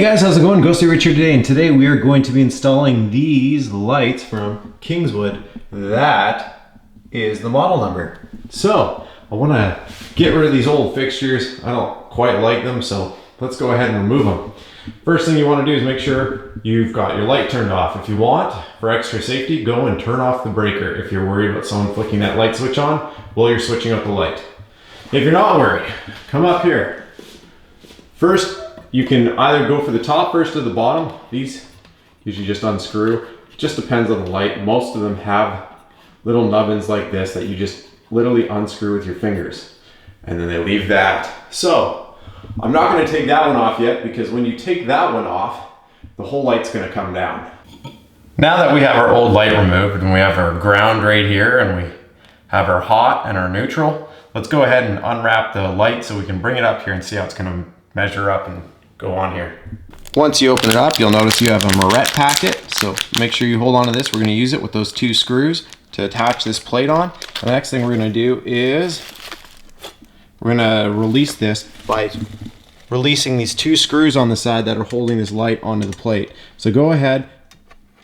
Hey guys, how's it going? Ghosty Rich here today, and today we are going to be installing these lights from Kingswood. That is the model number. So, I want to get rid of these old fixtures. I don't quite like them, so let's go ahead and remove them. First thing you want to do is make sure you've got your light turned off. If you want, for extra safety, go and turn off the breaker if you're worried about someone flicking that light switch on while you're switching out the light. If you're not worried, come up here. First, you can either go for the top first or the bottom. These usually just unscrew. It just depends on the light. Most of them have little nubbins like this that you just literally unscrew with your fingers. And then they leave that. So, I'm not going to take that one off yet, because when you take that one off, the whole light's going to come down. Now that we have our old light removed and we have our ground right here and we have our hot and our neutral, let's go ahead and unwrap the light so we can bring it up here and see how it's going to measure up and go on here. Once you open it up, you'll notice you have a Moret packet, so make sure you hold on to this. We're going to use it with those two screws to attach this plate on. And the next thing we're going to do is we're going to release this by releasing these two screws on the side that are holding this light onto the plate. So go ahead,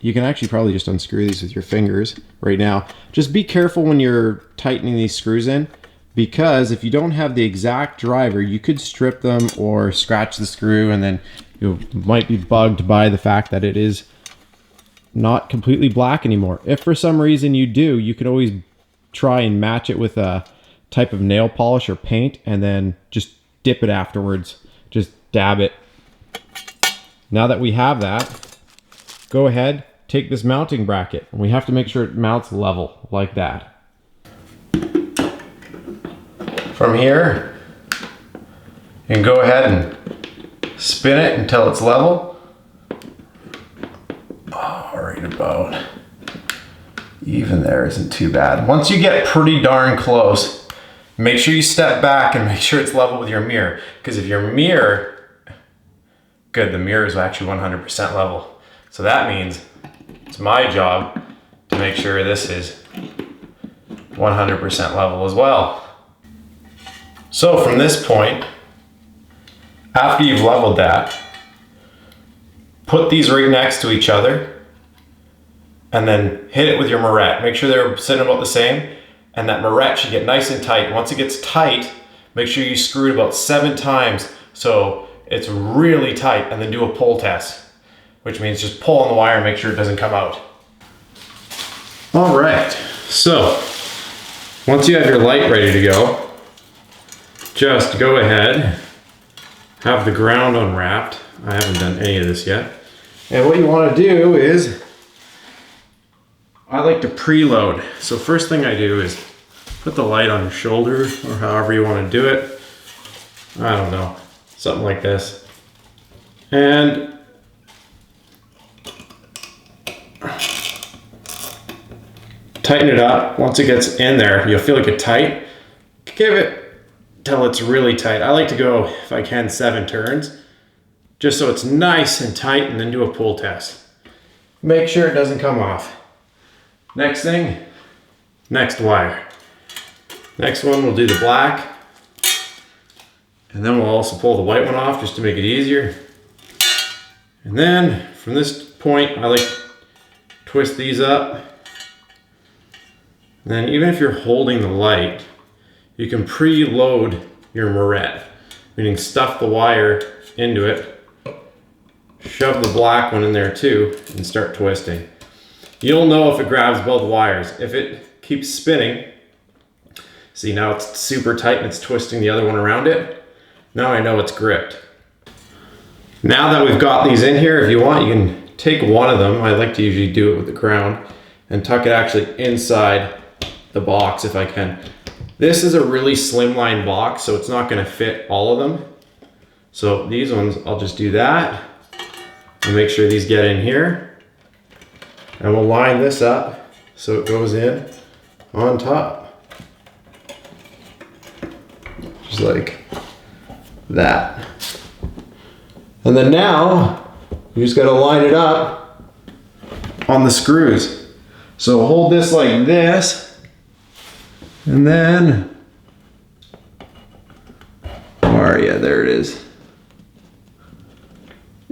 you can actually probably just unscrew these with your fingers right now. Just be careful when you're tightening these screws in, because if you don't have the exact driver, you could strip them or scratch the screw, and then you might be bugged by the fact that it is not completely black anymore. If for some reason you do, you can always try and match it with a type of nail polish or paint, and then just dip it afterwards. Just dab it. Now that we have that, go ahead, take this mounting bracket, and we have to make sure it mounts level like that. From here, you can go ahead and spin it until it's level. Oh, right about even there isn't too bad. Once you get pretty darn close, make sure you step back and make sure it's level with your mirror. Because if your mirror, good, the mirror is actually 100% level. So that means it's my job to make sure this is 100% level as well. So from this point, after you've leveled that, put these right next to each other and then hit it with your Moret. Make sure they're sitting about the same, and that Moret should get nice and tight. Once it gets tight, make sure you screw it about 7 times so it's really tight, and then do a pull test, which means just pull on the wire and make sure it doesn't come out. All right, so once you have your light ready to go, just go ahead, have the ground unwrapped. I haven't done any of this yet. And what you want to do is, I like to preload. So first thing I do is put the light on your shoulder, or however you want to do it. I don't know, something like this. And tighten it up. Once it gets in there, you'll feel like it's tight. Give it till it's really tight. I like to go, if I can, 7 turns, just so it's nice and tight, and then do a pull test. Make sure it doesn't come off. Next thing, next wire. Next one, we'll do the black, and then we'll also pull the white one off just to make it easier. And then from this point, I like to twist these up. And then even if you're holding the light, you can preload your Moret, meaning stuff the wire into it, shove the black one in there too, and start twisting. You'll know if it grabs both wires. If it keeps spinning, see, now it's super tight and it's twisting the other one around it. Now I know it's gripped. Now that we've got these in here, if you want, you can take one of them. I like to usually do it with the ground and tuck it actually inside the box if I can. This is a really slimline box, so it's not going to fit all of them. So these ones, I'll just do that and make sure these get in here. And we'll line this up so it goes in on top. Just like that. And then now, you just got to line it up on the screws. So hold this like this. And then, where are you? There it is.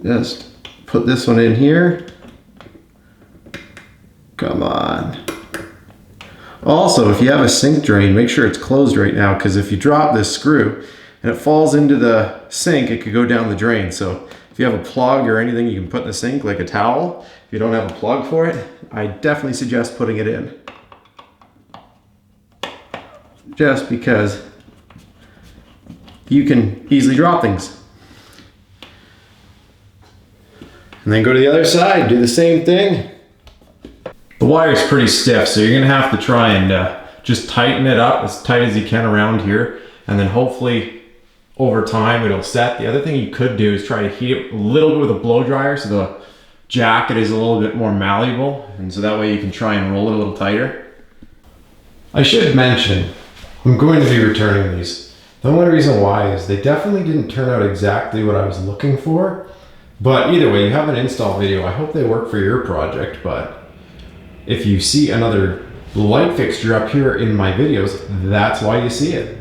Just put this one in here. Come on. Also, if you have a sink drain, make sure it's closed right now, because if you drop this screw and it falls into the sink, it could go down the drain. So if you have a plug or anything you can put in the sink, like a towel, if you don't have a plug for it, I definitely suggest putting it in. Just because you can easily drop things. And then go to the other side, do the same thing. The wire is pretty stiff, so you're gonna have to try and just tighten it up as tight as you can around here, and then hopefully over time it'll set. The other thing you could do is try to heat it a little bit with a blow dryer so the jacket is a little bit more malleable, and so that way you can try and roll it a little tighter. I should mention, I'm going to be returning these. The only reason why is they definitely didn't turn out exactly what I was looking for, but either way, you have an install video. I hope they work for your project, but if you see another light fixture up here in my videos, that's why you see it.